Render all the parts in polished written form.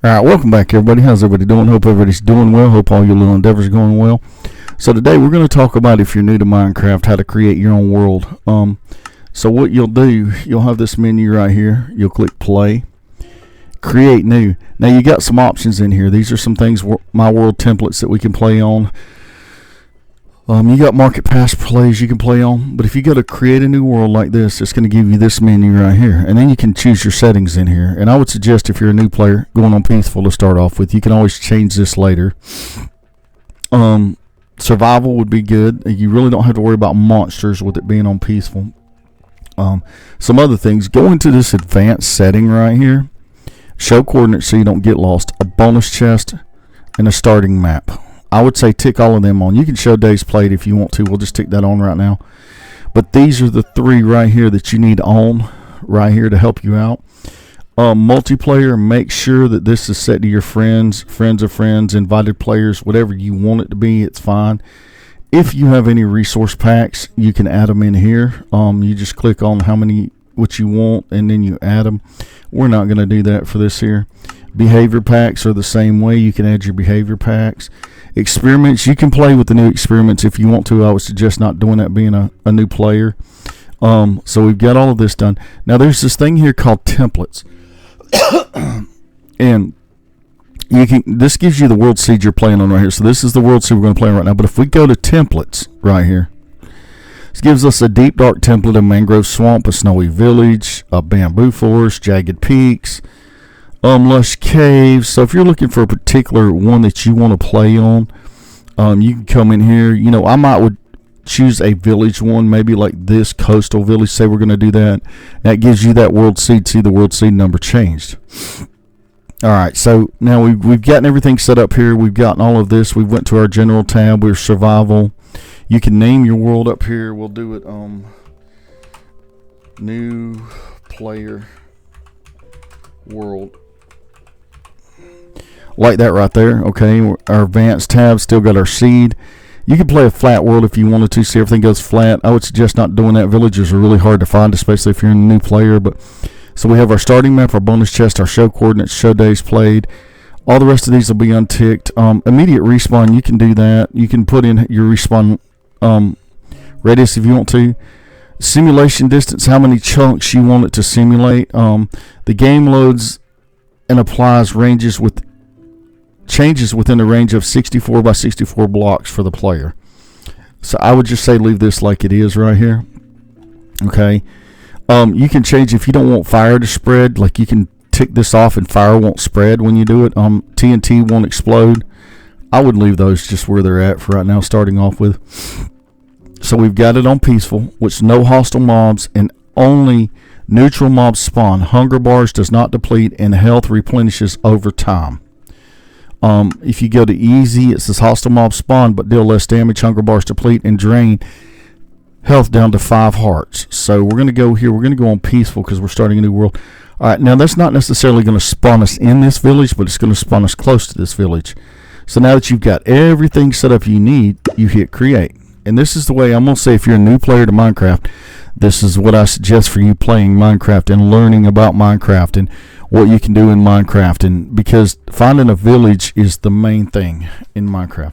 All right, welcome back, everybody. How's everybody doing? Hope everybody's doing well. Hope all your little endeavors are going well. So today we're going to talk about, if you're new to Minecraft, how to create your own world. So what you'll do, you'll have this menu right here. You'll click play, create new. Now you got some options in here. These are some things, my world templates that we can play on. You got market pass plays you can play on, but if you go to create a new world like this, it's going to give you this menu right here, and then you can choose your settings in here. And I would suggest, if you're a new player going on peaceful to start off with, you can always change this later. Survival would be good. You really don't have to worry about monsters with it being on peaceful. Some other things, go into this advanced setting right here, show coordinates so you don't get lost, a bonus chest, and a starting map. I would say tick all of them on. You can show days played if you want to. We'll just tick that on right now. But these are the three right here that you need on right here to help you out. Multiplayer, make sure that this is set to your friends, friends of friends, invited players, whatever you want it to be, it's fine. If you have any resource packs, you can add them in here. You just click on what you want, and then you add them. We're not going to do that for this here. Behavior packs are the same way. You can add your behavior packs. Experiments, you can play with the new experiments if you want to. I would suggest not doing that being a new player. So we've got all of this done. Now there's this thing here called templates. And this gives you the world seed you're playing on right here. So this is the world seed we're going to play on right now. But if we go to templates right here, this gives us a deep dark template, a mangrove swamp, a snowy village, a bamboo forest, jagged peaks, lush caves. So if you're looking for a particular one that you want to play on, you can come in here. You know, I would choose a village one, maybe like this coastal village. Say we're going to do that. That gives you that world seed. See, the world seed number changed. All right, so now we've gotten everything set up here. We've gotten all of this. We went to our general tab. We're survival. You can name your world up here. We'll do it new player world. Like that right there. Okay, our advanced tab, still got our seed. You can play a flat world if you wanted to, see everything goes flat. I would suggest not doing that. Villages are really hard to find, especially if you're a new player. But so we have our starting map, our bonus chest, our show coordinates, show days played. All the rest of these will be unticked. Immediate respawn, you can do that. You can put in your respawn radius if you want to. Simulation distance, how many chunks you want it to simulate. The game loads and applies changes within a range of 64 by 64 blocks for the player. So I would just say leave this like it is right here. Okay. You can change if you don't want fire to spread. Like you can tick this off and fire won't spread when you do it. TNT won't explode. I would leave those just where they're at for right now, starting off with. So we've got it on peaceful, which no hostile mobs and only neutral mobs spawn. Hunger bars does not deplete and health replenishes over time. If you go to easy, it says hostile mobs spawn but deal less damage. Hunger bars deplete and drain health down to 5 hearts. So we're going to go here. We're going to go on peaceful because we're starting a new world. All right, now that's not necessarily going to spawn us in this village, but it's going to spawn us close to this village. So now that you've got everything set up you need, you hit create. And this is the way I'm going to say, if you're a new player to Minecraft, this is what I suggest for you playing Minecraft and learning about Minecraft and what you can do in Minecraft. And because finding a village is the main thing in Minecraft.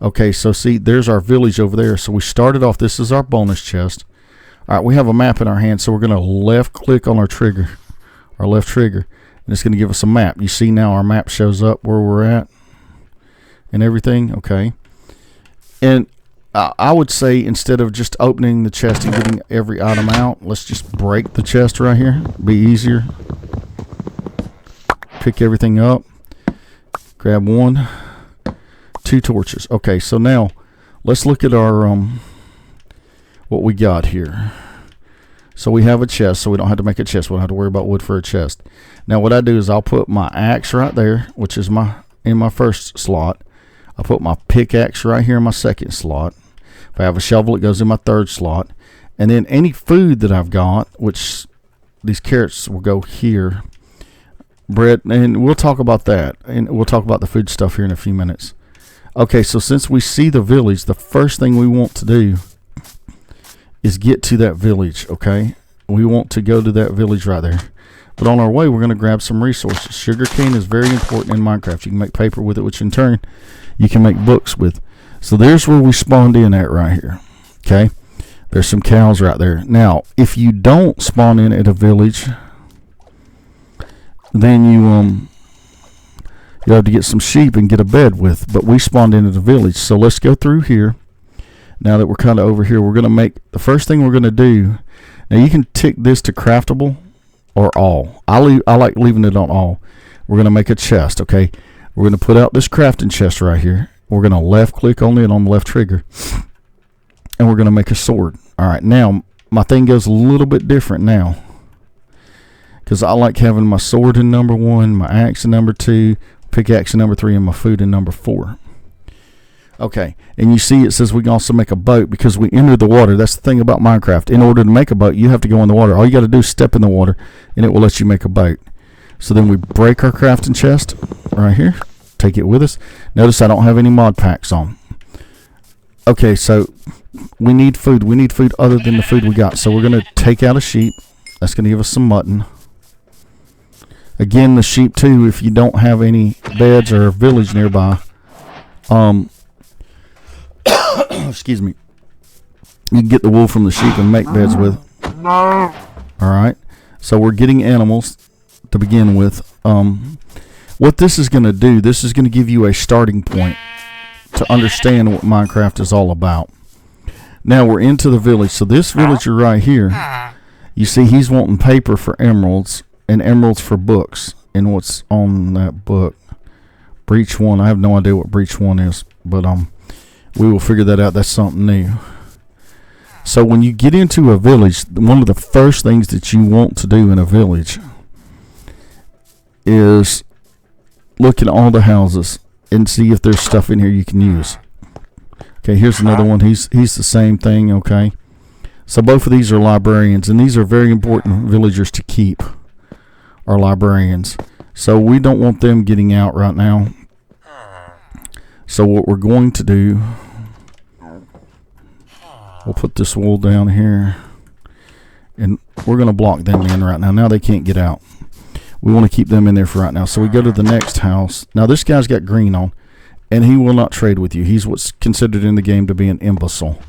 Okay, so see, there's our village over there. So we started off, this is our bonus chest. All right, we have a map in our hand, so we're going to left click on our trigger, our left trigger, and it's going to give us a map. You see now our map shows up where we're at and everything. Okay, and I would say, instead of just opening the chest and getting every item out, let's just break the chest right here. Be easier. Pick everything up. Grab 1, 2 torches. Okay, so now let's look at our what we got here. So we have a chest, so we don't have to make a chest. We don't have to worry about wood for a chest. Now what I do is I'll put my axe right there, which is in my first slot. I'll put my pickaxe right here in my second slot. If I have a shovel, it goes in my third slot. And then any food that I've got, which these carrots will go here. Bread, and we'll talk about that. And we'll talk about the food stuff here in a few minutes. Okay, so since we see the village, the first thing we want to do is get to that village, okay? We want to go to that village right there. But on our way, we're going to grab some resources. Sugarcane is very important in Minecraft. You can make paper with it, which in turn you can make books with. So there's where we spawned in at right here. Okay, there's some cows right there. Now, if you don't spawn in at a village, then you have to get some sheep and get a bed with. But we spawned in at a village, so let's go through here. Now that we're kind of over here, we're going to make the first thing we're going to do. Now you can tick this to craftable or all. I like leaving it on all. We're going to make a chest. Okay, we're going to put out this crafting chest right here. We're going to left click on it on the left trigger, and we're going to make a sword. All right, now my thing goes a little bit different now, because I like having my sword in number 1, my axe in number 2, pickaxe in number 3, and my food in number 4. Okay, and you see it says we can also make a boat because we entered the water. That's the thing about Minecraft. In order to make a boat, you have to go in the water. All you got to do is step in the water, and it will let you make a boat. So then we break our crafting chest right here. Take it with us. Notice I don't have any mod packs on. Okay, so we need food. We need food other than the food we got. So we're going to take out a sheep. That's going to give us some mutton. Again, the sheep too, if you don't have any beds or a village nearby, excuse me, you can get the wool from the sheep and make beds with. Alright, so we're getting animals to begin with. What this is going to do, this is going to give you a starting point to understand what Minecraft is all about. Now we're into the village. So this villager right here, you see he's wanting paper for emeralds and emeralds for books. And what's on that book? Breach 1. I have no idea what Breach 1 is, but we will figure that out. That's something new. So when you get into a village, one of the first things that you want to do in a village is look at all the houses and see if there's stuff in here you can use. Okay, here's another one. He's the same thing. Okay, so both of these are librarians, and these are very important villagers to keep, are librarians. So we don't want them getting out right now. So what we're going to do, we'll put this wool down here, and we're going to block them in right now. Now they can't get out. We want to keep them in there for right now. So we go to the next house. Now this guy's got green on, and he will not trade with you. He's what's considered in the game to be an imbecile.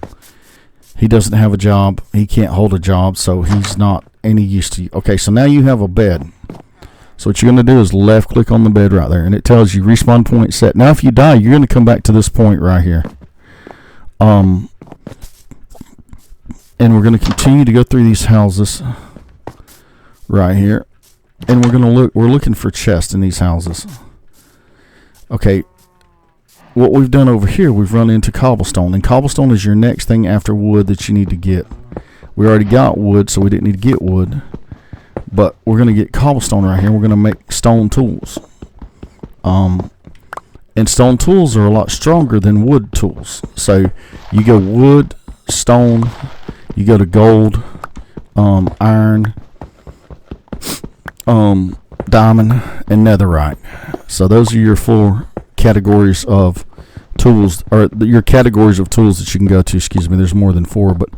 He doesn't have a job. He can't hold a job, so he's not any use to you. Okay, so now you have a bed. So what you're going to do is left click on the bed right there, and it tells you respawn point set. Now if you die, you're going to come back to this point right here. And we're going to continue to go through these houses right here. And we're looking for chests in these houses. Okay, what we've done over here, we've run into cobblestone, and cobblestone is your next thing after wood that you need to get. We already got wood, so we didn't need to get wood, but we're going to get cobblestone right here. We're going to make stone tools. And stone tools are a lot stronger than wood tools. So you go wood, stone, you go to gold, iron, diamond, and netherite. So those are your 4 categories of tools, or your categories of tools that you can go to. Excuse me, there's more than 4, but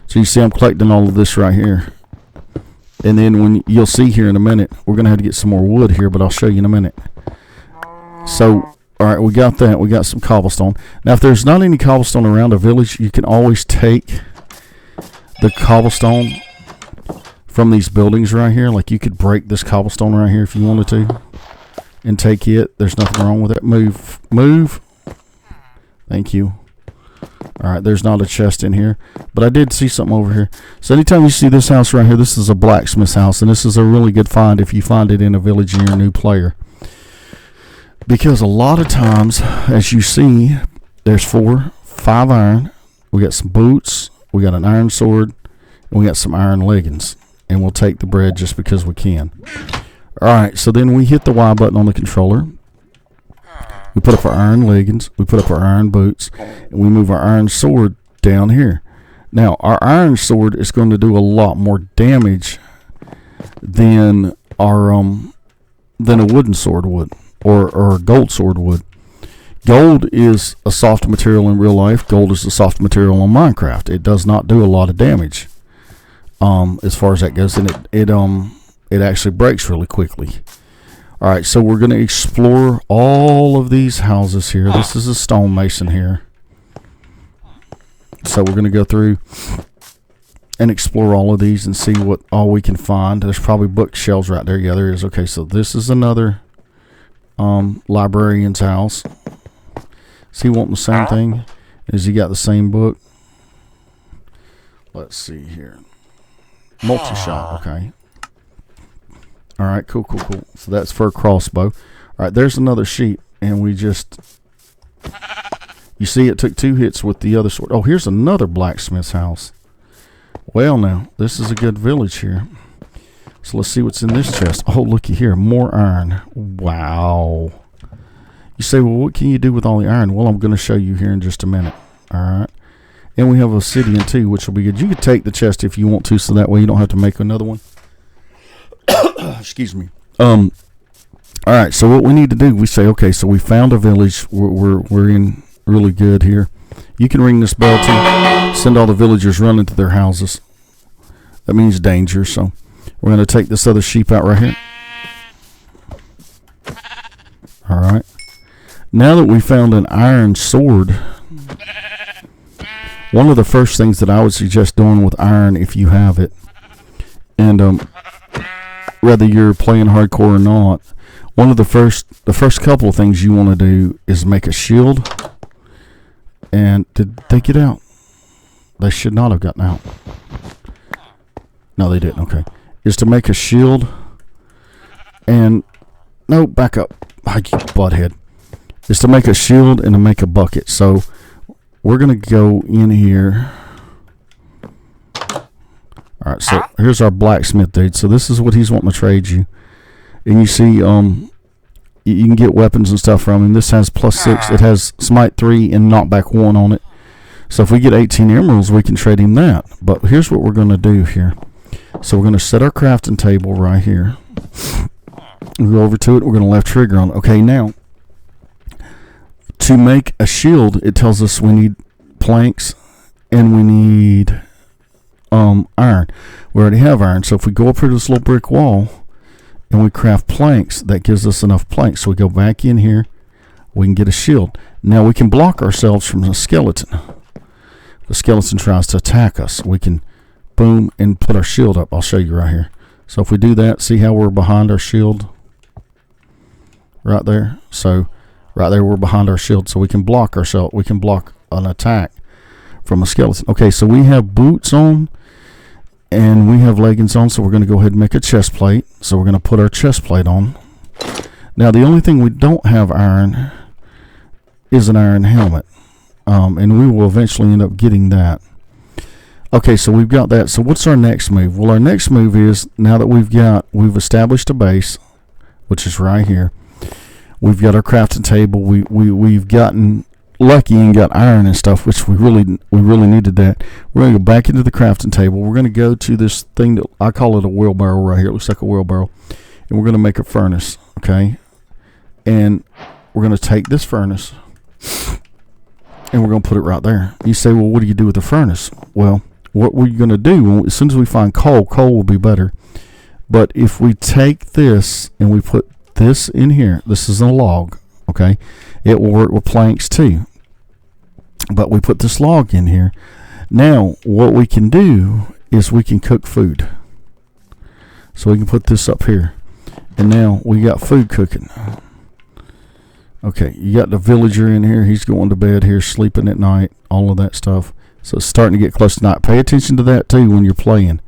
so you see I'm collecting all of this right here. And then when you'll see here in a minute, we're going to have to get some more wood here, but I'll show you in a minute. So all right, we got that. We got some cobblestone. Now if there's not any cobblestone around a village, you can always take the cobblestone from these buildings right here. Like you could break this cobblestone right here if you wanted to and take it. There's nothing wrong with that. Move. Thank you. Alright, there's not a chest in here, but I did see something over here. So anytime you see this house right here, this is a blacksmith's house, and this is a really good find if you find it in a village and you're a new player. Because a lot of times, as you see, there's 5 iron. We got some boots, we got an iron sword, and we got some iron leggings. And we'll take the bread just because we can. Alright, so then we hit the Y button on the controller. We put up our iron leggings, we put up our iron boots, and we move our iron sword down here. Now, our iron sword is going to do a lot more damage than than a wooden sword would, or a gold sword would. Gold is a soft material in real life. Gold is a soft material on Minecraft. It does not do a lot of damage. As far as that goes, and it it actually breaks really quickly. All right, so we're going to explore all of these houses here. This is a stonemason here. So we're going to go through and explore all of these and see what all we can find. There's probably bookshelves right there. Yeah, there is. Okay, so this is another librarian's house. Is he wanting the same thing? Is he got the same book? Let's see here. Multi-shot, okay. All right, cool. So that's for a crossbow. All right, there's another sheep, and we just... You see, it took 2 hits with the other sword. Oh, here's another blacksmith's house. Well, now, this is a good village here. So let's see what's in this chest. Oh, looky here, more iron. Wow. You say, well, what can you do with all the iron? Well, I'm going to show you here in just a minute. All right. And we have obsidian too, which will be good. You could take the chest if you want to, so that way you don't have to make another one. Excuse me. All right. So what we need to do, we say, okay, so we found a village. We're in really good here. You can ring this bell too. Send all the villagers running to their houses. That means danger. So we're going to take this other sheep out right here. All right. Now that we found an iron sword, one of the first things that I would suggest doing with iron, if you have it, and whether you're playing hardcore or not, one of the first couple of things you want to do is make a shield. And did they get out? They should not have gotten out. No, they didn't. Okay, is to make a shield. And no, back up. I keep butthead. Is to make a shield and to make a bucket. So we're going to go in here. All right, so here's our blacksmith dude. So this is what he's wanting to trade you. And you see, you can get weapons and stuff from him. This has +6. It has smite 3 and knockback 1 on it. So if we get 18 emeralds, we can trade him that. But here's what we're going to do here. So we're going to set our crafting table right here. We'll go over to it. We're going to left trigger on it. Okay, now, to make a shield, it tells us we need planks and we need iron. We already have iron. So if we go up here to this little brick wall and we craft planks, that gives us enough planks. So we go back in here, we can get a shield. Now we can block ourselves from a skeleton. If the skeleton tries to attack us, we can boom and put our shield up. I'll show you right here. So if we do that, see how we're behind our shield right there? So right there we're behind our shield, so we can block ourselves. We can block an attack from a skeleton. Okay, so we have boots on and we have leggings on, so we're going to go ahead and make a chest plate. So we're going to put our chest plate on. Now the only thing we don't have iron is an iron helmet, and we will eventually end up getting that. Okay, so we've got that. So what's our next move? Well, our next move is, now that we've established a base, which is right here. We've got our crafting table. We've gotten lucky and got iron and stuff, which we really needed that. We're going to go back into the crafting table. We're going to go to this thing that I call it a wheelbarrow right here. It looks like a wheelbarrow. And we're going to make a furnace, okay? And we're going to take this furnace and we're going to put it right there. You say, well, what do you do with the furnace? Well, what we're going to do, as soon as we find coal will be better. But if we take this and we put this in here, this is a log, okay? It will work with planks too. But we put this log in here. Now, what we can do is we can cook food. So we can put this up here. And now we got food cooking. Okay, you got the villager in here. He's going to bed here, sleeping at night, all of that stuff. So it's starting to get close to night. Pay attention to that too when you're playing,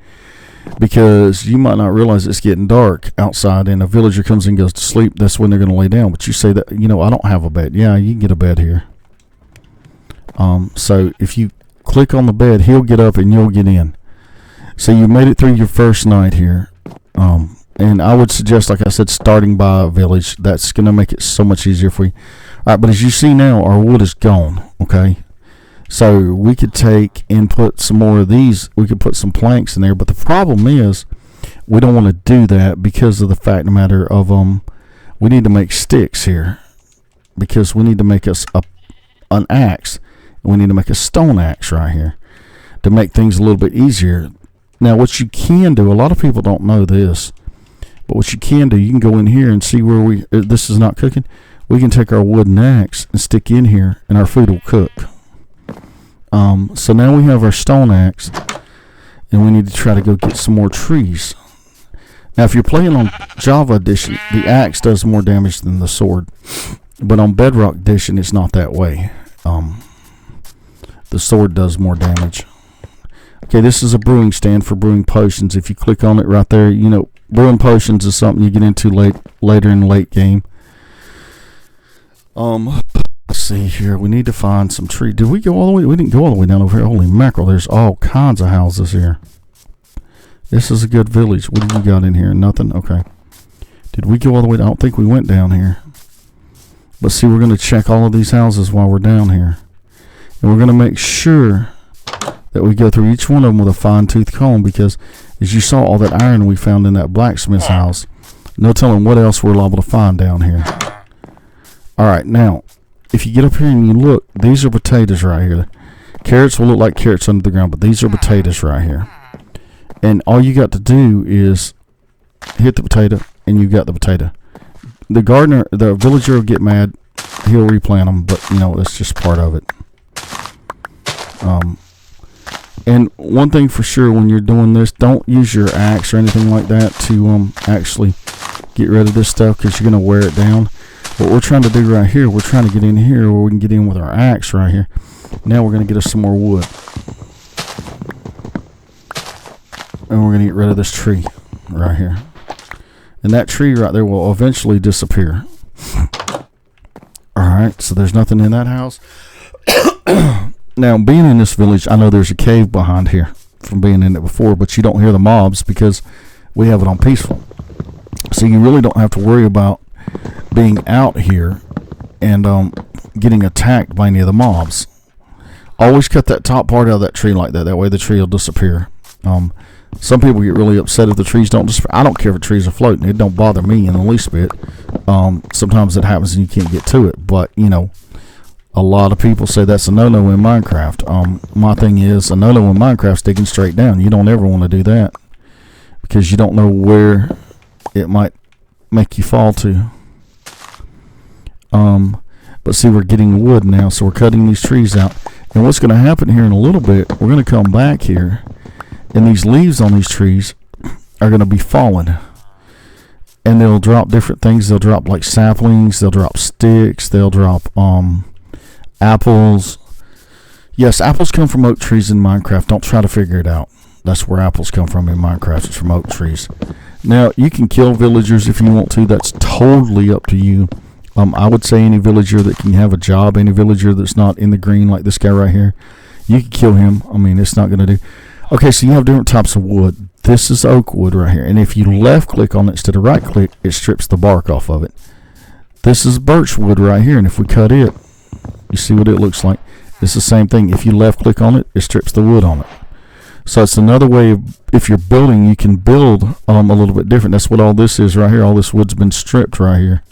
because you might not realize it's getting dark outside and a villager comes in and goes to sleep. That's when they're going to lay down. But you say that, I don't have a bed. Yeah, you can get a bed here. So if you click on the bed, he'll get up and you'll get in. So you made it through your first night here. And I would suggest, like I said, starting by a village. That's going to make it so much easier for you. All right, but as you see now, our wood is gone, okay? So we could take and put some more of these. We could put some planks in there. But the problem is we don't want to do that because of the fact of the matter of we need to make sticks here, because we need to make us an axe. And we need to make a stone axe right here to make things a little bit easier. Now, what you can do, a lot of people don't know this, But what you can do, you can go in here and see where this is not cooking. We can take our wooden axe and stick in here, and our food will cook. So now we have our stone axe, and we need to try to go get some more trees. Now, if you're playing on Java Edition, the axe does more damage than the sword. But on Bedrock Edition, it's not that way. The sword does more damage. Okay, this is a brewing stand for brewing potions. If you click on it right there, you know, brewing potions is something you get into later in the late game. Let's see here. We need to find some tree. Did we go all the way? We didn't go all the way down over here. Holy mackerel. There's all kinds of houses here. This is a good village. What do you got in here? Nothing? Okay. Did we go all the way? I don't think we went down here. But see, we're going to check all of these houses while we're down here. And we're going to make sure that we go through each one of them with a fine-tooth comb, because as you saw, all that iron we found in that blacksmith's house, no telling what else we're liable to find down here. All right, now, if you get up here and you look, these are potatoes right here. Carrots will look like carrots under the ground, but these are potatoes right here. And all you got to do is hit the potato, and you got the potato. The gardener, the villager will get mad. He'll replant them, but, you know, that's just part of it. And one thing for sure, when you're doing this, don't use your axe or anything like that to actually get rid of this stuff, because you're going to wear it down. What we're trying to do right here, we're trying to get in here where we can get in with our axe right here. Now we're going to get us some more wood. And we're going to get rid of this tree right here. And that tree right there will eventually disappear. Alright, so there's nothing in that house. Now, being in this village, I know there's a cave behind here from being in it before, but you don't hear the mobs because we have it on peaceful. So you really don't have to worry about being out here and getting attacked by any of the mobs. Always cut that top part out of that tree like that. That way the tree will disappear. Some people get really upset if the trees don't disappear. I don't care if the trees are floating. It don't bother me in the least bit. Sometimes it happens and you can't get to it. But, you know, a lot of people say that's a no-no in Minecraft. My thing is, a no-no in Minecraft's digging straight down. You don't ever want to do that, because you don't know where it might make you fall to. But see, we're getting wood now, so we're cutting these trees out. And what's going to happen here in a little bit, we're going to come back here, and these leaves on these trees are going to be falling. And they'll drop different things. They'll drop like saplings, they'll drop sticks, they'll drop apples. Yes, apples come from oak trees in Minecraft. Don't try to figure it out. That's where apples come from in Minecraft. It's from oak trees. Now, you can kill villagers if you want to. That's totally up to you. I would say any villager that can have a job, any villager that's not in the green like this guy right here, you can kill him. I mean, it's not going to do. Okay, so you have different types of wood. This is oak wood right here. And if you left click on it instead of right click, it strips the bark off of it. This is birch wood right here. And if we cut it, you see what it looks like. It's the same thing. If you left click on it, it strips the wood on it. So it's another way of, if you're building, you can build a little bit different. That's what all this is right here. All this wood's been stripped right here.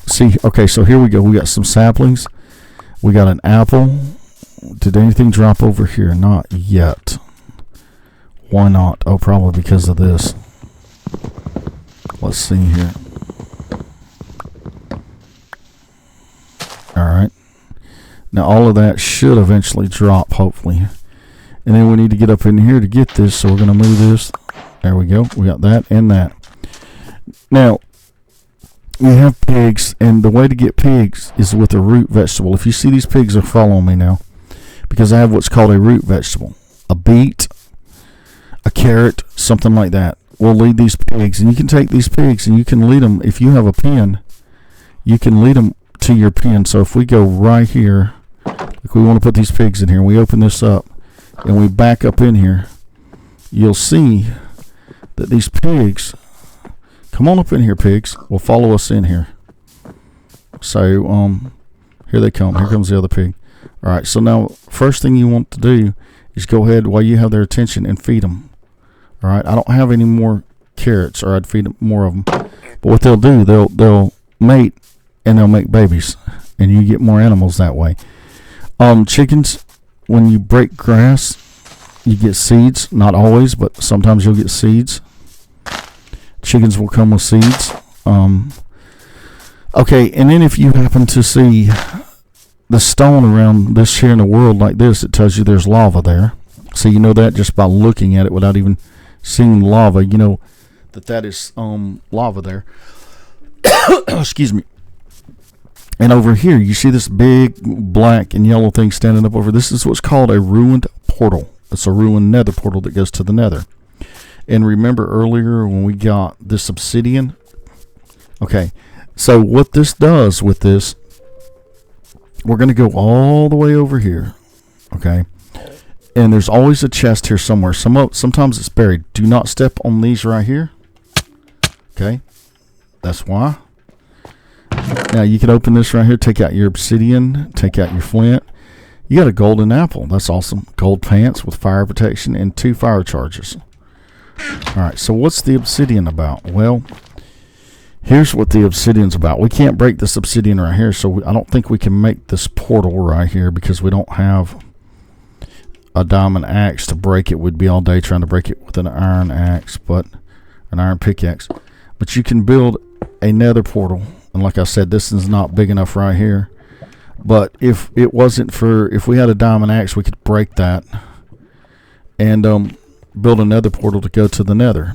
See, okay, so here we go. We got some saplings. We got an apple. Did anything drop over here? Not yet. Why not? Oh, probably because of this. Let's see here. Alright. Now all of that should eventually drop, hopefully. And then we need to get up in here to get this, so we're going to move this. There we go. We got that and that. Now, you have pigs, and the way to get pigs is with a root vegetable. If you see these pigs are following me now, because I have what's called a root vegetable. A beet, a carrot, something like that will lead these pigs. And you can take these pigs and you can lead them. If you have a pen, you can lead them to your pen. So if we go right here, like we want to put these pigs in here, and we open this up and we back up in here, you'll see that these pigs, come on up in here, pigs, will follow us in here. So here they come. Here comes the other pig. All right, so now first thing you want to do is go ahead while you have their attention and feed them. All right, I don't have any more carrots, or I'd feed them more of them. But what they'll do, they'll mate and they'll make babies, and you get more animals that way. Chickens, when you break grass, you get seeds. Not always, but sometimes you'll get seeds. Chickens will come with seeds. Okay, and then if you happen to see the stone around this here in the world like this, it tells you there's lava there. So you know that just by looking at it without even seeing lava. You know that is lava there. Excuse me. And over here, you see this big black and yellow thing standing up over. This is what's called a ruined portal. It's a ruined nether portal that goes to the nether. And remember earlier when we got this obsidian? Okay, so what this does with this, we're going to go all the way over here. Okay, and there's always a chest here somewhere. Sometimes it's buried. Do not step on these right here. Okay, that's why. Now you can open this right here, take out your obsidian, take out your flint. You got a golden apple. That's awesome. Gold pants with fire protection and 2 fire charges. Alright, so what's the obsidian about? Well, here's what the obsidian's about. We can't break this obsidian right here, so I don't think we can make this portal right here because we don't have a diamond axe to break it. We'd be all day trying to break it with an iron axe, but an iron pickaxe. But you can build a nether portal. And like I said, this is not big enough right here. But if it wasn't for, if we had a diamond axe, we could break that and build another portal to go to the nether.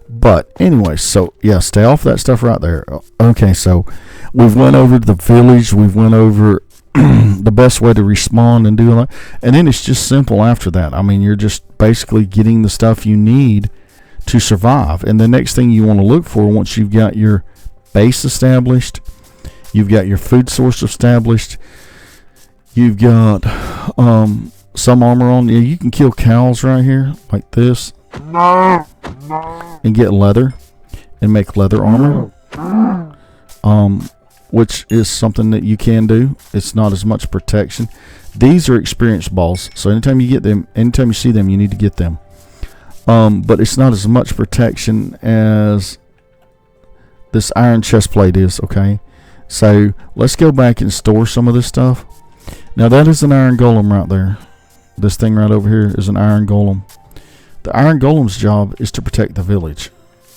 But anyway, so yeah, stay off that stuff right there. Okay, so we've went over the village. We've went over the best way to respawn and do that. And then it's just simple after that. I mean, you're just basically getting the stuff you need to survive. And the next thing you want to look for once you've got your base established, you've got your food source established, you've got some armor on. Yeah, you can kill cows right here like this and get leather and make leather armor, which is something that you can do. It's not as much protection. These are experience balls, so anytime you get them, anytime you see them, you need to get them. But it's not as much protection as this iron chest plate is. Okay, so let's go back and store some of this stuff. Now that is an iron golem right there. This thing right over here is an iron golem. The iron golem's job is to protect the village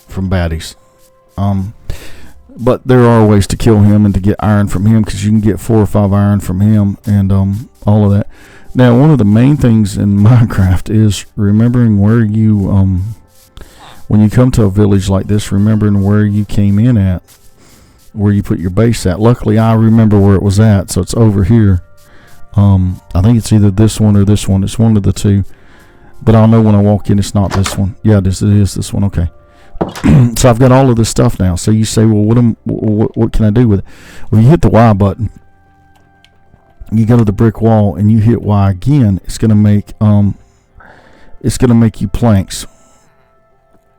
from baddies. But there are ways to kill him and to get iron from him, because you can get 4 or 5 iron from him and all of that. Now, one of the main things in Minecraft is remembering where you when you come to a village like this, remembering where you came in at, where you put your base at. Luckily, I remember where it was at, so it's over here. I think it's either this one or this one. It's one of the two. But I'll know when I walk in it's not this one. Yeah, it is this one. Okay. So I've got all of this stuff now. So you say, well, what can I do with it? Well, you hit the Y button. You go to the brick wall and you hit Y again. It's gonna make you planks,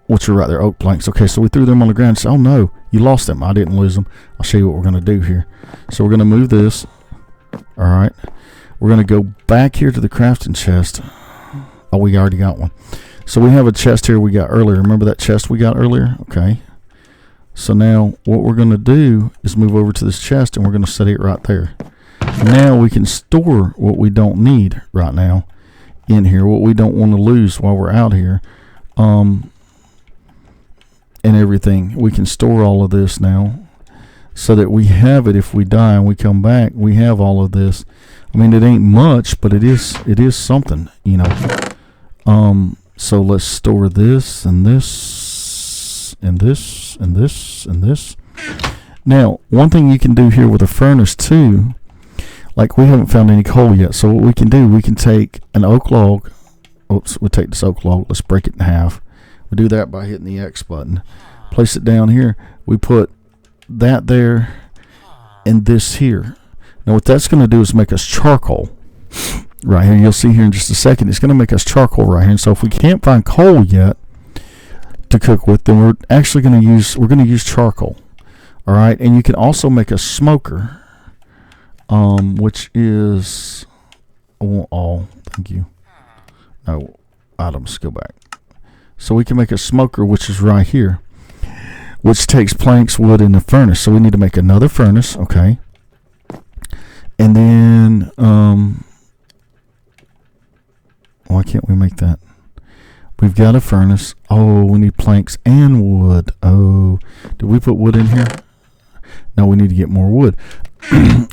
which are right there, oak planks. Okay, so we threw them on the ground and said, oh no, you lost them. I didn't lose them. I'll show you what we're gonna do here. So we're gonna move this. All right, we're gonna go back here to the crafting chest. Oh, we already got one. So we have a chest here we got earlier. Remember that chest we got earlier? Okay. So now what we're going to do is move over to this chest and we're going to set it right there. Now we can store what we don't need right now in here, what we don't want to lose while we're out here, and everything. We can store all of this now so that we have it if we die and we come back. We have all of this. I mean, it ain't much, but it is something, you know. So let's store this and this and this and this and this. Now, one thing you can do here with a furnace too, like we haven't found any coal yet, so what we can do, we can take an oak log. Oops, we'll take this oak log, let's break it in half. We do that by hitting the X button. Place it down here. We put that there and this here. Now what that's going to do is make us charcoal. Right here, you'll see here in just a second, it's going to make us charcoal right here. And so if we can't find coal yet to cook with, then we're actually going to use charcoal. All right, and you can also make a smoker, which is thank you. No items, go back. So we can make a smoker, which is right here, which takes planks, wood, and a furnace. So we need to make another furnace, okay, and then why can't we make that? We've got a furnace. Oh, we need planks and wood. Oh, did we put wood in here? No, we need to get more wood.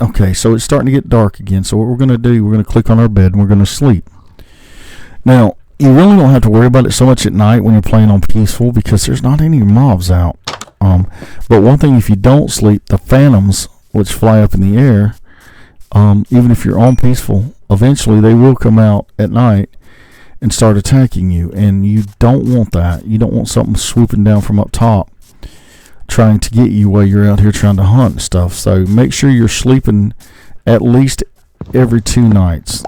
Okay, so it's starting to get dark again. So what we're going to do, we're going to click on our bed and we're going to sleep. Now, you really don't have to worry about it so much at night when you're playing on peaceful because there's not any mobs out. But one thing, if you don't sleep, the phantoms, which fly up in the air, even if you're on peaceful, eventually they will come out at night and start attacking you, and you don't want that. You don't want something swooping down from up top trying to get you while you're out here trying to hunt and stuff. So make sure you're sleeping at least every 2 nights.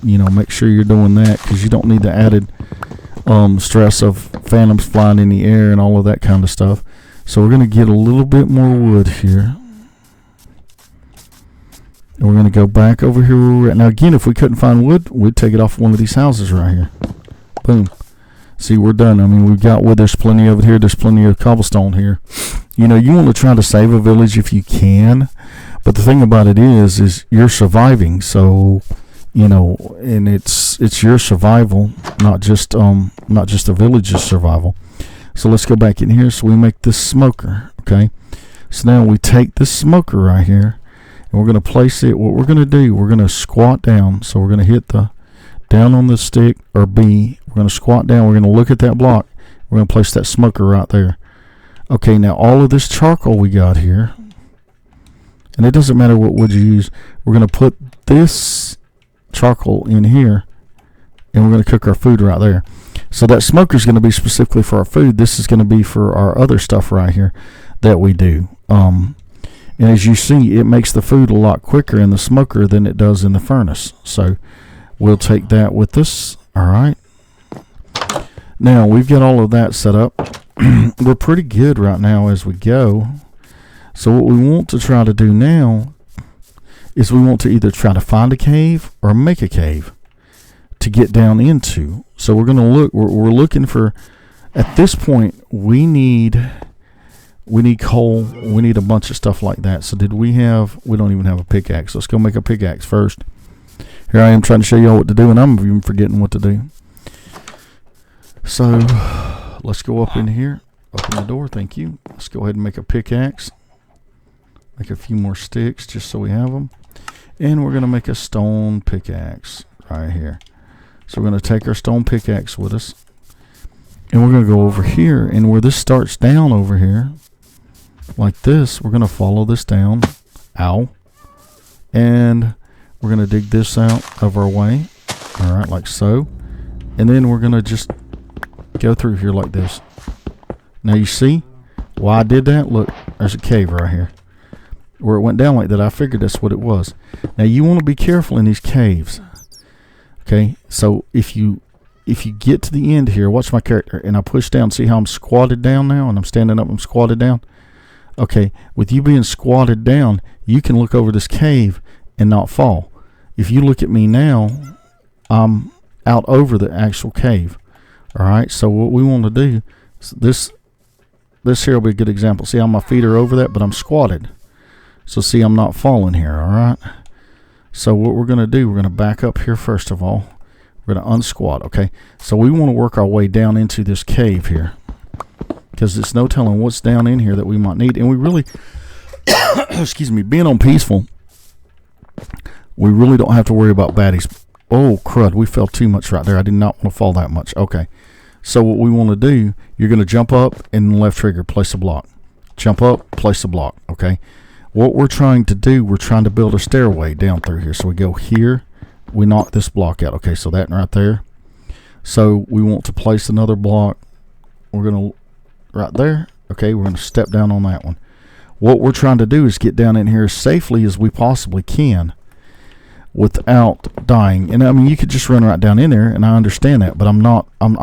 Make sure you're doing that because you don't need the added stress of phantoms flying in the air and all of that kind of stuff. So we're going to get a little bit more wood here. And we're going to go back over here where we're at. Now, again, if we couldn't find wood, we'd take it off one of these houses right here. Boom. See, we're done. I mean, we've got wood. There's plenty of it here. There's plenty of cobblestone here. You want to try to save a village if you can. But the thing about it is you're surviving. So, and it's your survival, not just the village's survival. So let's go back in here. So we make this smoker, okay? So now we take this smoker right here, and we're going to place it. What we're going to do, we're going to squat down. So we're going to hit the down on the stick, or B. We're going to squat down. We're going to look at that block. We're going to place that smoker right there. Okay, now all of this charcoal we got here, and it doesn't matter what wood you use, we're going to put this charcoal in here, and we're going to cook our food right there. So that smoker is going to be specifically for our food. This is going to be for our other stuff right here that we do. And as you see, it makes the food a lot quicker in the smoker than it does in the furnace. So we'll take that with us. All right. Now we've got all of that set up. We're pretty good right now as we go. So what we want to try to do now is we want to either try to find a cave or make a cave to get down into. So we're going to look, we're looking for, at this point, we need coal, we need a bunch of stuff like that. So we don't even have a pickaxe. Let's go make a pickaxe first. Here I am trying to show you all what to do, and I'm even forgetting what to do. So let's go up in here, open the door, thank you. Let's go ahead and make a pickaxe. Make a few more sticks just so we have them. And we're going to make a stone pickaxe right here. So we're going to take our stone pickaxe with us. And we're going to go over here. And where this starts down over here, like this, we're going to follow this down. Ow. And we're going to dig this out of our way. All right, like so. And then we're going to just go through here like this. Now you see why I did that? Look, there's a cave right here. Where it went down like that, I figured that's what it was. Now you want to be careful in these caves. Okay, so if you get to the end here, watch my character, and I push down, see how I'm squatted down now, and I'm standing up, I'm squatted down. Okay, with you being squatted down, you can look over this cave and not fall. If you look at me now, I'm out over the actual cave. All right, so what we want to do, this here will be a good example. See how my feet are over that, but I'm squatted. So see, I'm not falling here, all right? So what we're going to do, we're going to back up here first of all. We're going to unsquat, okay? So we want to work our way down into this cave here because there's no telling what's down in here that we might need. And we really, excuse me, being on peaceful, we really don't have to worry about baddies. Oh, crud, we fell too much right there. I did not want to fall that much. Okay, so what we want to do, you're going to jump up and left trigger, place a block. Jump up, place a block, okay? What we're trying to do, we're trying to build a stairway down through here. So we go here, we knock this block out. Okay, so that right there. So we want to place another block. We're going to, right there. Okay, we're going to step down on that one. What we're trying to do is get down in here as safely as we possibly can without dying. And I mean, you could just run right down in there, and I understand that, but I'm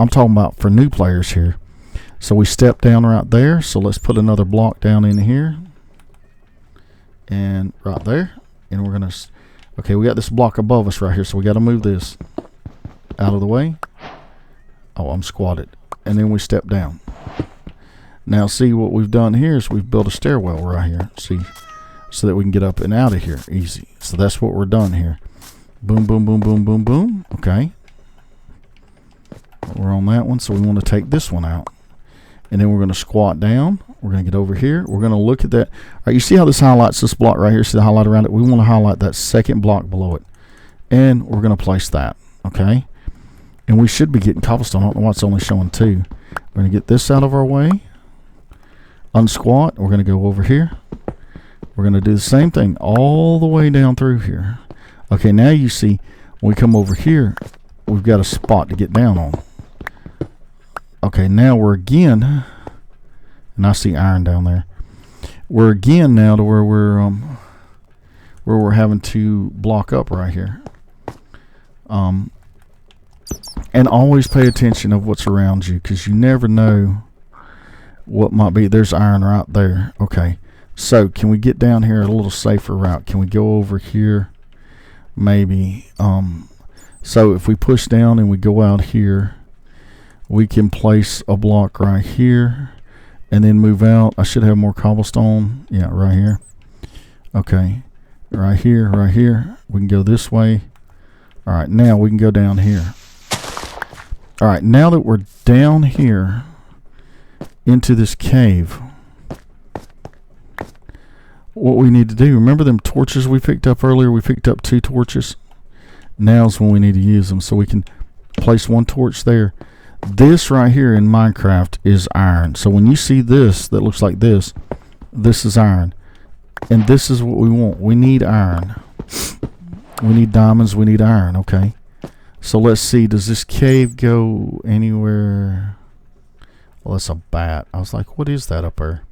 talking about for new players here. So we step down right there. So let's put another block down in here. And right there, and we're gonna, okay, we got this block above us right here, so we got to move this out of the way. Oh, I'm squatted. And then we step down. Now see, what we've done here is we've built a stairwell right here, see, so that we can get up and out of here easy. So that's what we're done here. Boom, boom, boom, boom, boom, boom. Okay, we're on that one, so we want to take this one out. And then we're going to squat down. We're going to get over here. We're going to look at that. All right, you see how this highlights this block right here? See the highlight around it? We want to highlight that second block below it. And we're going to place that, okay? And we should be getting cobblestone. I don't know why it's only showing 2. We're going to get this out of our way. Unsquat. We're going to go over here. We're going to do the same thing all the way down through here. Okay, now you see when we come over here, we've got a spot to get down on. Okay, now we're again, and I see iron down there. We're again now to where we're having to block up right here. And always pay attention of what's around you, because you never know what might be. There's iron right there. Okay, so can we get down here a little safer route? Can we go over here? Maybe. So if we push down and we go out here, we can place a block right here and then move out. I should have more cobblestone. Yeah, right here. Okay, right here, right here. We can go this way. All right, now we can go down here. All right, now that we're down here into this cave, what we need to do, remember them torches we picked up earlier? We picked up 2 torches. Now's when we need to use them. So we can place 1 torch there. This right here in Minecraft is iron. So when you see this that looks like this, this is iron. And this is what we want. We need iron. We need diamonds. We need iron. Okay. So let's see. Does this cave go anywhere? Well, that's a bat. I was like, what is that up there?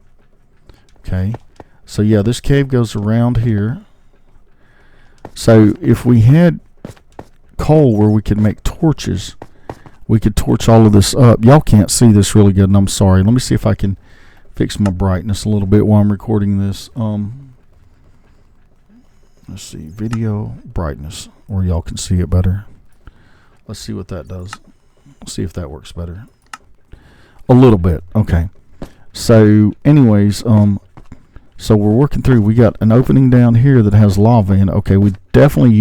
Okay. So yeah, this cave goes around here. So if we had coal where we could make torches, we could torch all of this up. Y'all can't see this really good, and I'm sorry. Let me see if I can fix my brightness a little bit while I'm recording this. Let's see, video brightness, where y'all can see it better. Let's see what that does. Let's see if that works better. A little bit, okay. So, anyways, so we're working through. We got an opening down here that has lava in it. Okay, you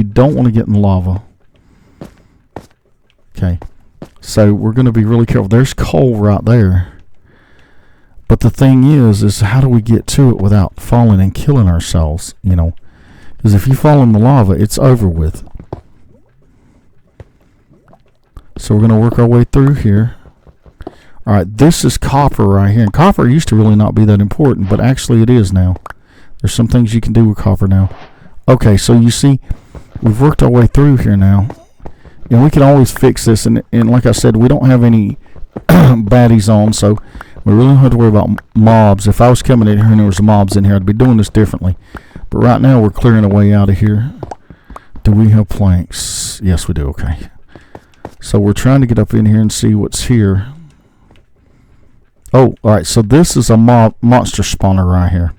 don't want to get in the lava. Okay. So we're going to be really careful. There's coal right there. But the thing is how do we get to it without falling and killing ourselves, you know? Because if you fall in the lava, it's over with. So we're going to work our way through here. All right, this is copper right here. And copper used to really not be that important, but actually it is now. There's some things you can do with copper now. Okay, so you see, we've worked our way through here now. And we can always fix this, and like I said, we don't have any baddies on, so we really don't have to worry about mobs. If I was coming in here and there was mobs in here, I'd be doing this differently. But right now, we're clearing a way out of here. Do we have planks? Yes, we do. Okay. So we're trying to get up in here and see what's here. Oh, all right. So this is a monster spawner right here.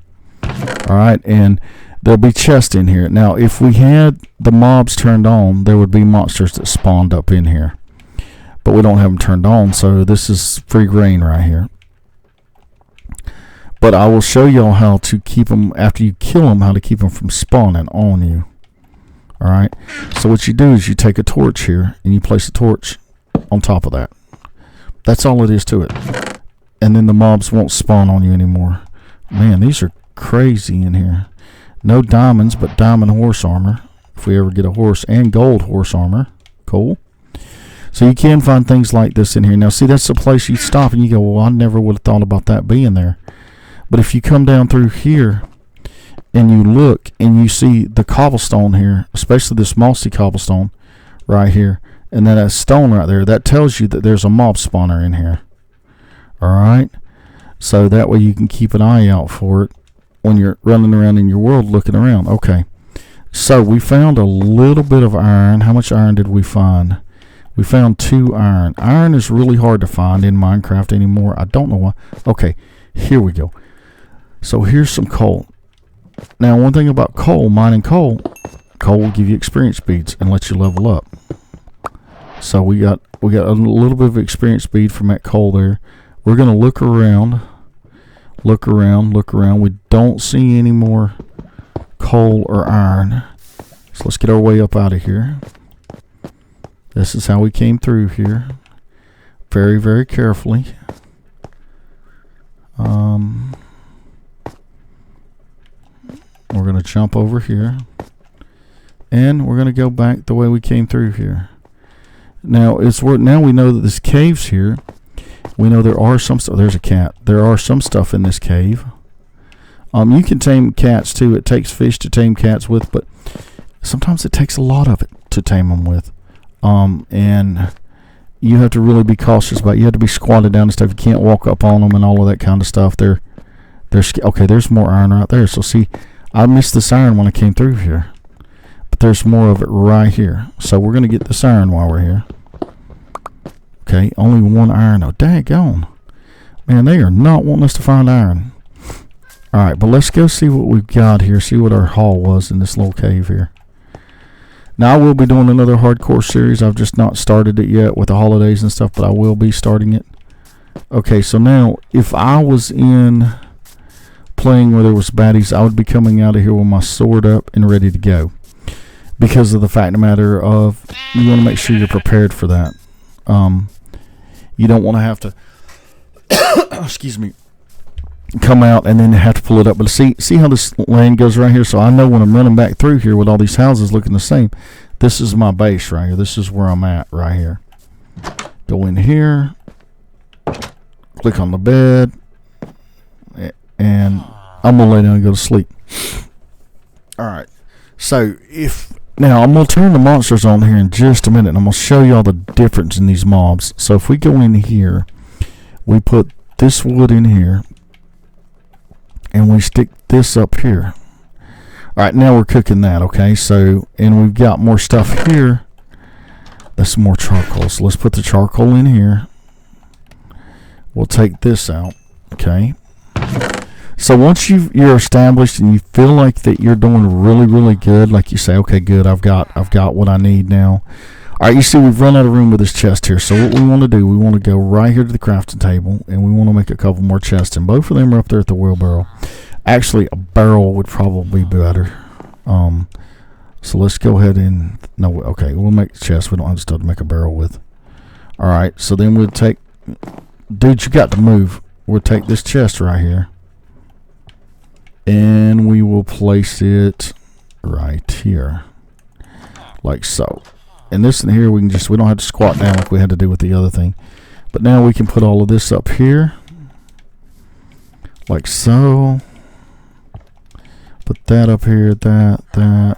All right, and there'll be chests in here. Now, if we had the mobs turned on, there would be monsters that spawned up in here. But we don't have them turned on, so this is free reign right here. But I will show y'all how to keep them, after you kill them, how to keep them from spawning on you. Alright, so what you do is you take a torch here, and you place a torch on top of that. That's all it is to it. And then the mobs won't spawn on you anymore. Man, these are crazy in here. No diamonds, but diamond horse armor. If we ever get a horse, and gold horse armor. Cool. So you can find things like this in here. Now, see, that's the place you stop and you go, well, I never would have thought about that being there. But if you come down through here and you look and you see the cobblestone here, especially this mossy cobblestone right here, and then that stone right there, that tells you that there's a mob spawner in here. Alright? So that way you can keep an eye out for it when you're running around in your world looking around. Okay, so we found a little bit of iron. How much iron did we find? We found 2 iron. Iron is really hard to find in Minecraft anymore. I don't know why. Okay, here we go. So here's some coal. Now, one thing about coal, mining coal will give you experience speeds and let you level up. So we got a little bit of experience speed from that coal there. We're going to look around. Look around. We don't see any more coal or iron. So let's get our way up out of here. This is how we came through here. very, very carefully. We're going to jump over here. And we're going to go back the way we came through here. Now now we know that this cave's here. We know there are some stuff. There's a cat. There are some stuff in this cave. You can tame cats too. It takes fish to tame cats with, but sometimes it takes a lot of it to tame them with. And you have to really be cautious about it. You have to be squatted down and stuff. You can't walk up on them and all of that kind of stuff. Okay, there's more iron right there. So see, I missed this iron when I came through here. But there's more of it right here. So we're going to get this iron while we're here. Okay, only one iron. Oh, daggone. Man, they are not wanting us to find iron. Alright, but let's go see what we've got here. See what our haul was in this little cave here. Now, I will be doing another hardcore series. I've just not started it yet with the holidays and stuff, but I will be starting it. Okay, so now, if I was in playing where there was baddies, I would be coming out of here with my sword up and ready to go. Because of the fact of the matter of, you want to make sure you're prepared for that. You don't want to have to, excuse me, come out and then have to pull it up. But see how this land goes right here? So I know when I'm running back through here with all these houses looking the same, this is my base right here. This is where I'm at right here. Go in here, click on the bed, and I'm going to lay down and go to sleep. Alright, so now I'm going to turn the monsters on here in just a minute, and I'm going to show you all the difference in these mobs. So if we go in here, we put this wood in here, and we stick this up here. Alright, now we're cooking that, okay? So, and we've got more stuff here. That's some more charcoal. So let's put the charcoal in here. We'll take this out, okay? So once you're established and you feel like that you're doing really, really good, like you say, okay, good, I've got what I need now. All right, you see we've run out of room with this chest here. So what we want to do, we want to go right here to the crafting table, and we want to make a couple more chests. And both of them are up there at the wheelbarrow. Actually, a barrel would probably be better. So let's go ahead and, no, okay, we'll make the chest. We don't have stuff to make a barrel with. All right, so then we'll take, dude, you got to move. We'll take this chest right here, and we will place it right here, like so. And this in here, we don't have to squat down like we had to do with the other thing. But now we can put all of this up here, like so. Put that up here, that.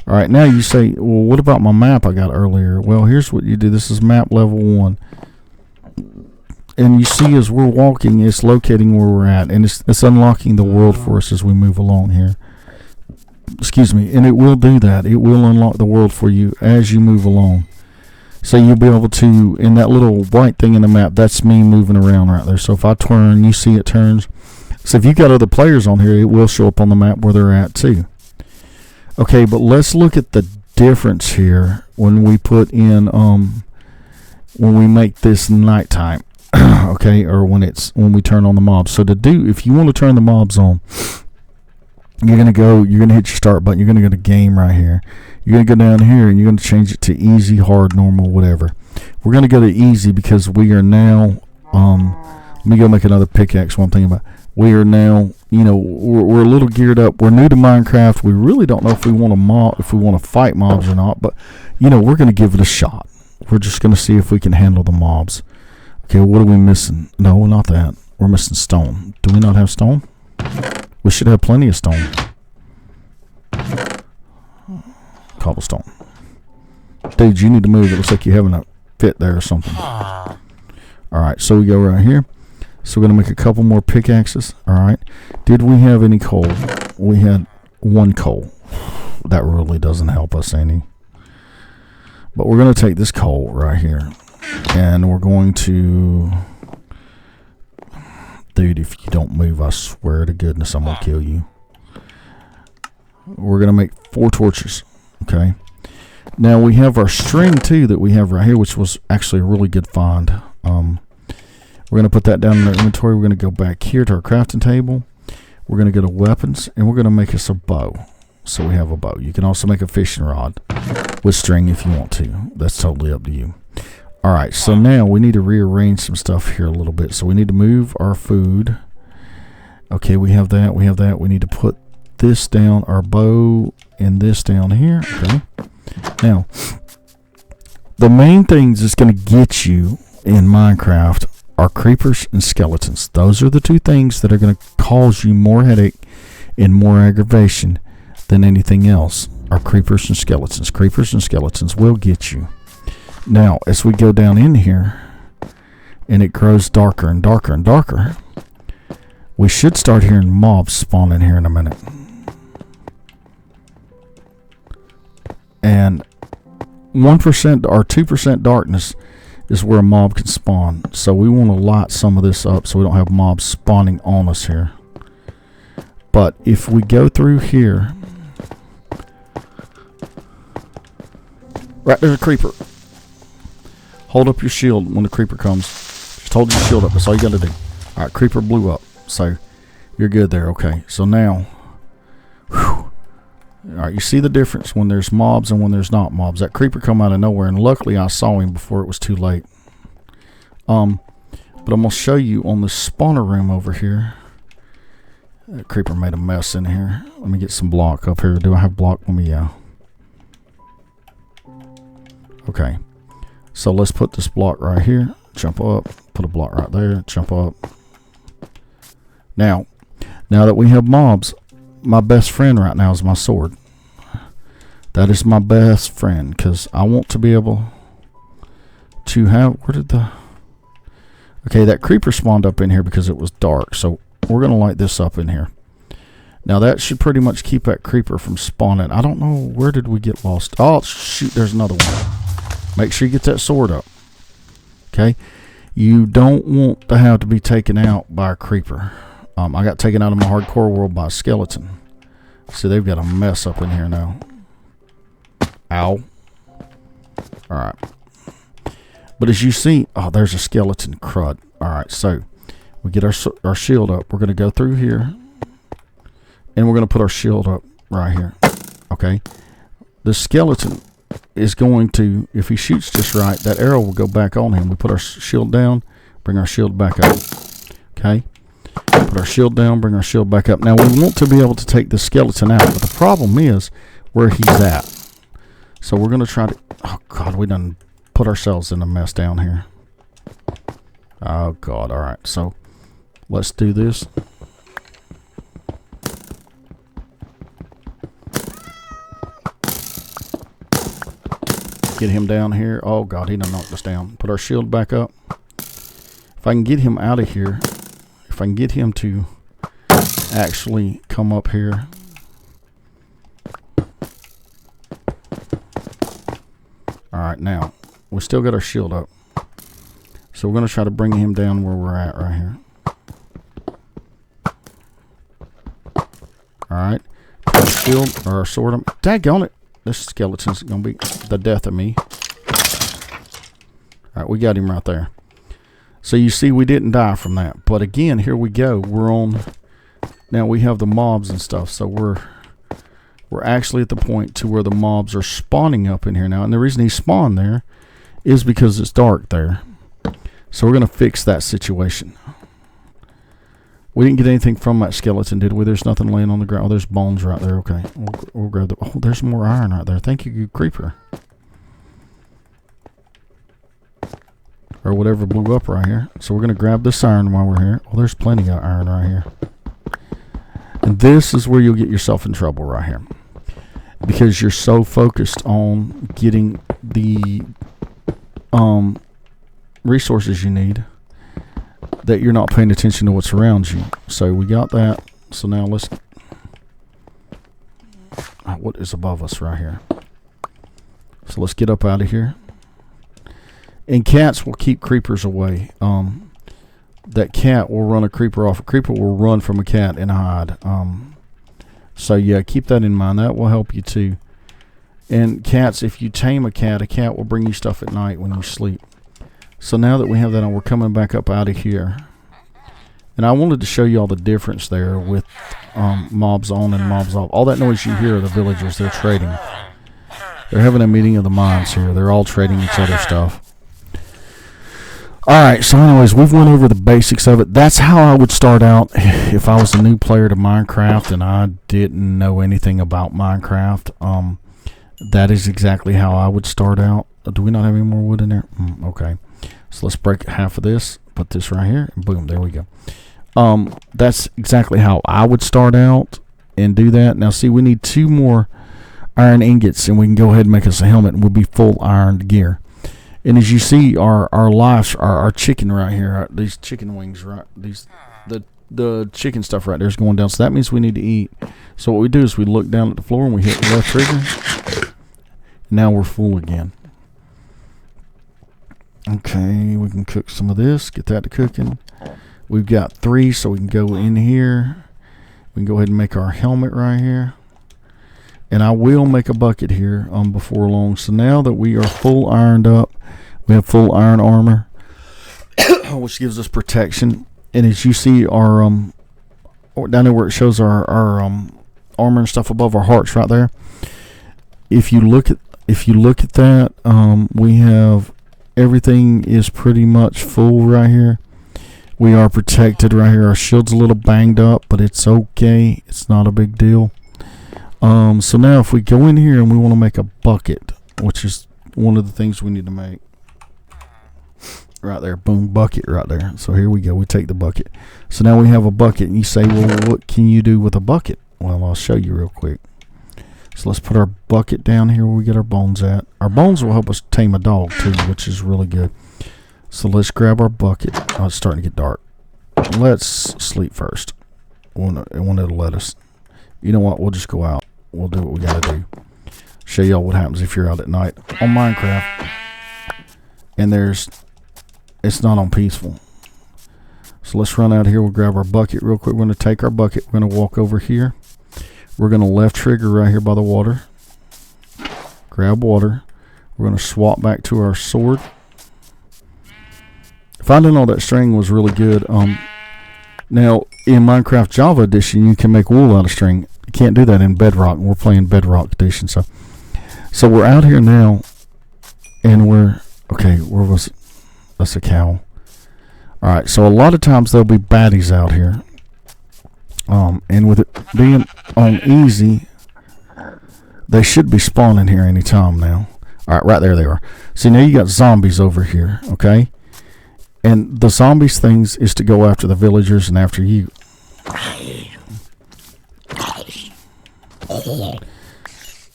All right, now you say, well, what about my map I got earlier? Well, here's what you do. This is map level 1. And you see as we're walking, it's locating where we're at. And it's unlocking the world for us as we move along here. Excuse me. And it will do that. It will unlock the world for you as you move along. So you'll be able to, in that little white thing in the map, that's me moving around right there. So if I turn, you see it turns. So if you've got other players on here, it will show up on the map where they're at too. Okay, but let's look at the difference here when we put in, when we make this nighttime. Okay, or when we turn on the mobs. So if you want to turn the mobs on, you're gonna hit your start button. You're gonna go to game right here. You're gonna go down here and you're gonna change it to easy, hard, normal, whatever. We're gonna go to easy because we are now. Let me go make another pickaxe. One thing about we are now. We're a little geared up. We're new to Minecraft. We really don't know if we want to fight mobs or not. But we're gonna give it a shot. We're just gonna see if we can handle the mobs. Okay, what are we missing? No, not that. We're missing stone. Do we not have stone? We should have plenty of stone. Cobblestone. Dude, you need to move. It looks like you're having a fit there or something. Alright, so we go right here. So we're going to make a couple more pickaxes. Alright. Did we have any coal? We had 1 coal. That really doesn't help us any. But we're going to take this coal right here. And we're going to... Dude, if you don't move, I swear to goodness I'm going to kill you. We're going to make 4 torches. Okay. Now we have our string too that we have right here, which was actually a really good find. We're going to put that down in our inventory. We're going to go back here to our crafting table. We're going to go to weapons, and we're going to make us a bow. So we have a bow. You can also make a fishing rod with string if you want to. That's totally up to you. Alright, so now we need to rearrange some stuff here a little bit. So we need to move our food. Okay, we have that. We have that. We need to put this down, our bow, and this down here. Okay. Now, the main things that's going to get you in Minecraft are creepers and skeletons. Those are the two things that are going to cause you more headache and more aggravation than anything else. Are creepers and skeletons. Creepers and skeletons will get you. Now, as we go down in here, and it grows darker and darker and darker, we should start hearing mobs spawn in here in a minute. And 1% or 2% darkness is where a mob can spawn. So we want to light some of this up so we don't have mobs spawning on us here. But if we go through here, right, there's a creeper. Hold up your shield when the creeper comes. Just hold your shield up. That's all you got to do. All right, creeper blew up. So you're good there. Okay, so now, whew. All right, you see the difference when there's mobs and when there's not mobs. That creeper come out of nowhere, and luckily I saw him before it was too late. But I'm gonna show you on the spawner room over here. That creeper made a mess in here. Let me get some block up here. Do I have block? Let me, yeah. Okay, so let's put this block right here. Jump up. Put a block right there. Jump up. Now that we have mobs, my best friend right now is my sword. That is my best friend, because I want to be able to have... Where did the... Okay, that creeper spawned up in here because it was dark, so we're going to light this up in here. Now that should pretty much keep that creeper from spawning. I don't know, where did we get lost? Oh, shoot, there's another one. Make sure you get that sword up. Okay? You don't want to have to be taken out by a creeper. I got taken out of my hardcore world by a skeleton. See, they've got a mess up in here now. Ow. Alright. But as you see, oh, there's a skeleton crud. Alright, so we get our shield up. We're going to go through here. And we're going to put our shield up right here. Okay. The skeleton is going to, if he shoots just right, that arrow will go back on him. We put our shield down, bring our shield back up. Okay. Put our shield down, bring our shield back up. Now we want to be able to take the skeleton out, but the problem is where he's at. So we're going to try to... Oh, God, we done put ourselves in a mess down here. Oh, God. All right, so let's do this. Get him down here. Oh, God, he done knocked us down. Put our shield back up. If I can get him out of here... If I can get him to actually come up here. Alright, now, we still got our shield up. So we're going to try to bring him down where we're at right here. Alright. Put our shield, or our sword on. Daggone it. This skeleton's going to be the death of me. Alright, we got him right there. So you see we didn't die from that. But again, here we go. We're on... Now we have the mobs and stuff. So we're actually at the point to where the mobs are spawning up in here now. And the reason he spawned there is because it's dark there. So we're going to fix that situation. We didn't get anything from that skeleton, did we? There's nothing laying on the ground. Oh, there's bones right there. Okay. We'll grab the... Oh, there's more iron right there. Thank you, you creeper. Or whatever blew up right here. So we're going to grab this iron while we're here. Oh, there's plenty of iron right here. And this is where you'll get yourself in trouble right here. Because you're so focused on getting the resources you need that you're not paying attention to what's around you. So we got that. So now let's... What is above us right here? So let's get up out of here. And cats will keep creepers away. That cat will run a creeper off. A creeper will run from a cat and hide. So yeah, keep that in mind. That will help you too. And cats, if you tame a cat will bring you stuff at night when you sleep. So now that we have that on, we're coming back up out of here. And I wanted to show you all the difference there with mobs on and mobs off. All that noise you hear are the villagers. They're trading. They're having a meeting of the minds here. They're all trading each other stuff. Alright, so anyways, we've went over the basics of it. That's how I would start out if I was a new player to Minecraft and I didn't know anything about Minecraft. That is exactly how I would start out. Do we not have any more wood in there? Okay. So let's break half of this, put this right here, and boom, there we go. That's exactly how I would start out and do that. Now see, we need 2 more iron ingots and we can go ahead and make us a helmet and we'll be full ironed gear. And as you see, our lives, our chicken right here, these chicken wings, right? The chicken stuff right there is going down. So that means we need to eat. So what we do is we look down at the floor and we hit the left trigger. Now we're full again. Okay, we can cook some of this. Get that to cooking. We've got 3, so we can go in here. We can go ahead and make our helmet right here. And I will make a bucket here before long. So now that we are full ironed up, we have full iron armor, which gives us protection. And as you see, our down there where it shows our armor and stuff above our hearts right there. If you look at that, we have everything is pretty much full right here. We are protected right here. Our shield's a little banged up, but it's okay. It's not a big deal. So now if we go in here and we want to make a bucket, which is one of the things we need to make. Right there, boom, bucket right there. So here we go, we take the bucket. So now we have a bucket, and you say, well, what can you do with a bucket? Well, I'll show you real quick. So let's put our bucket down here where we get our bones at. Our bones will help us tame a dog too, which is really good. So let's grab our bucket. Oh, it's starting to get dark. Let's sleep first. When it'll let us. You know what, we'll just go out. We'll do what we gotta do. Show y'all what happens if you're out at night on Minecraft. And it's not on peaceful. So let's run out here. We'll grab our bucket real quick. We're going to take our bucket. We're going to walk over here. We're going to left trigger right here by the water. Grab water. We're going to swap back to our sword. Finding all that string was really good. Now in Minecraft Java Edition, you can make wool out of string. You can't do that in Bedrock. We're playing Bedrock Edition. So we're out here now, and okay. Where was it? That's a cow. Alright, so a lot of times there'll be baddies out here. And with it being on easy, they should be spawning here anytime now. Alright, right there they are. See, now you got zombies over here, okay? And the zombies things is to go after the villagers and after you.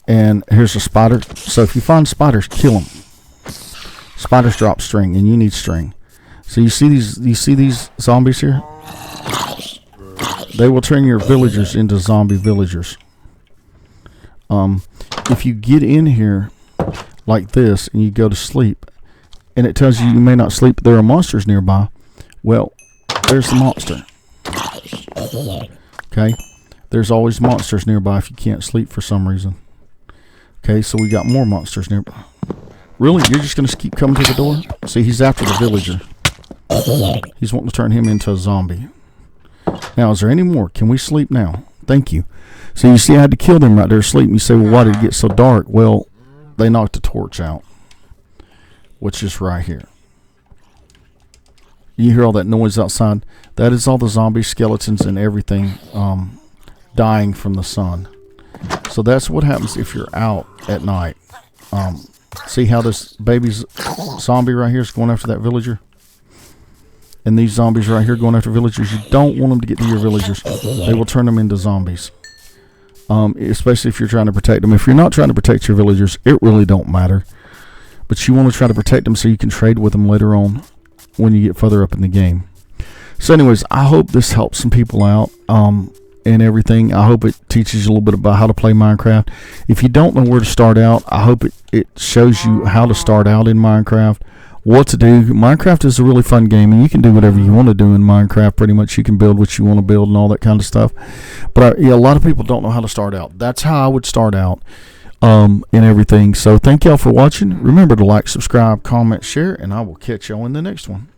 And here's a spider. So if you find spiders, kill them. Spiders drop string, and you need string. So you see these zombies here? They will turn your villagers into zombie villagers. If you get in here like this and you go to sleep, and it tells you you may not sleep, there are monsters nearby. Well, there's the monster. Okay? There's always monsters nearby if you can't sleep for some reason. Okay, so we got more monsters nearby. Really? You're just going to keep coming to the door? See, he's after the villager. He's wanting to turn him into a zombie. Now, is there any more? Can we sleep now? Thank you. So you see I had to kill them right there asleep. You say, well, why did it get so dark? Well, they knocked the torch out, which is right here. You hear all that noise outside? That is all the zombie skeletons and everything dying from the sun. So that's what happens if you're out at night. See how this baby's zombie right here is going after that villager? And these zombies right here going after villagers. You don't want them to get to your villagers. They will turn them into zombies. Especially if you're trying to protect them. If you're not trying to protect your villagers, it really don't matter. But you want to try to protect them so you can trade with them later on when you get further up in the game. So anyways, I hope this helps some people out. And everything. I hope it teaches you a little bit about how to play Minecraft. If you don't know where to start out, I hope it shows you how to start out in Minecraft, what to do. Minecraft is a really fun game, and you can do whatever you want to do in Minecraft. Pretty much you can build what you want to build and all that kind of stuff. But a lot of people don't know how to start out. That's how I would start out and everything. So thank y'all for watching. Remember to like, subscribe, comment, share, and I will catch y'all in the next one.